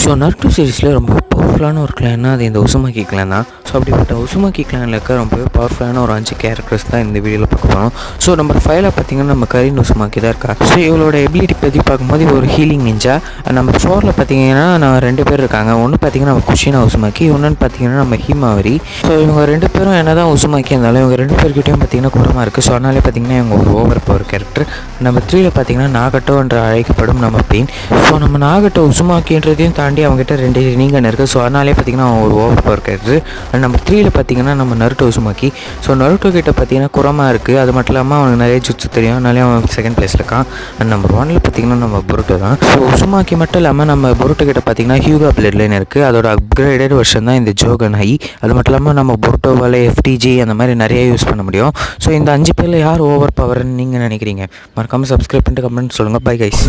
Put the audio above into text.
So Naruto சீரிஸில் ரொம்ப பவர்ஃபுல்லான ஒரு கிளான்னா அது இந்த உசுமாக்கி கிளான் தான். ஸோ அப்படிப்பட்ட உசுமாக்கி கிளானில் இருக்க ரொம்பவே பவர்ஃபுல்லான ஒரு 5 கேரக்டர்ஸ் தான் இந்த வீடியோவில் பார்க்க போகிறோம். ஸோ நம்பர் 5ல் பார்த்தீங்கன்னா நம்ம கரின் உசுமாக்கி தான் இருக்கா. ஸோ இவளோட எபிலிட்டி பற்றி பார்க்கும்போது ஒரு ஹீலிங் நிஞ்சா. நம்பர் 4ல் பார்த்தீங்கன்னா நான் 2 பேர் இருக்காங்க. ஒன்று பார்த்தீங்கன்னா நம்ம குஷினா உசுமாக்கி, இன்னொன்று பார்த்தீங்கன்னா நம்ம ஹிமாவரி. ஸோ இவங்க 2 பேரும் என்ன தான் உசுமாக்கி இருந்தாலும் இவங்க 2 பேர்கிட்டையும் பார்த்தீங்கன்னா குறமாக இருக்குது. ஸோ அதனாலே பார்த்தீங்கன்னா இவங்க ஒரு ஓவர் பவர் கேரக்டர். நம்பர் 3ல் பார்த்தீங்கன்னா நாகட்டோ என்று அழைக்கப்படும் நம்ம பெயின். ஸோ நம்ம நாகட்டோ உசுமாக்கின்றதையும் தாண்டி அவங்ககிட்ட 2 நீங்கன் இருக்குது. ஸோ அதனாலே பார்த்தீங்கன்னா அவன் ஒரு ஓவர் பவர் கேரக்டர். நம்பர் 3ல் பார்த்தீங்கன்னா நம்ம நருட்டோ உசுமாக்கி. ஸோ நருட்டோ கிட்ட பார்த்தீங்கன்னா குறமாக இருக்குது. அது மட்டும் இல்லாமல் அவனுக்கு நிறைய ஜுட்ஸு தெரியும். அதனாலே அவன் செகண்ட் பிளேஸில் இருக்கான். நம்பர் 1ல் பார்த்தீங்கன்னா நம்ம பொருட்டோ தான். ஸோ உசுமாக்கி மட்டும் இல்லாமல் நம்ம பொருட்டோ கிட்ட பார்த்தீங்கன்னா ஹியூகா பிளட் லைன் இருக்குது. அதோட அப்கிரேடட் வெர்ஷன் தான் இந்த ஜோகன் ஹை. அது மட்டும் இல்லாமல் நம்ம பொருட்டோவால் எஃப்டிஜி அந்த மாதிரி நிறைய யூஸ் பண்ண முடியும். ஸோ இந்த 5 பேரில் யார் ஓவர் பவர்னு நீங்கள் நினைக்கிறீங்க? மறக்காமல் சப்ஸ்கிரைப் பண்ணிட்டு கமெண்ட் சொல்லுங்கள். Bye guys.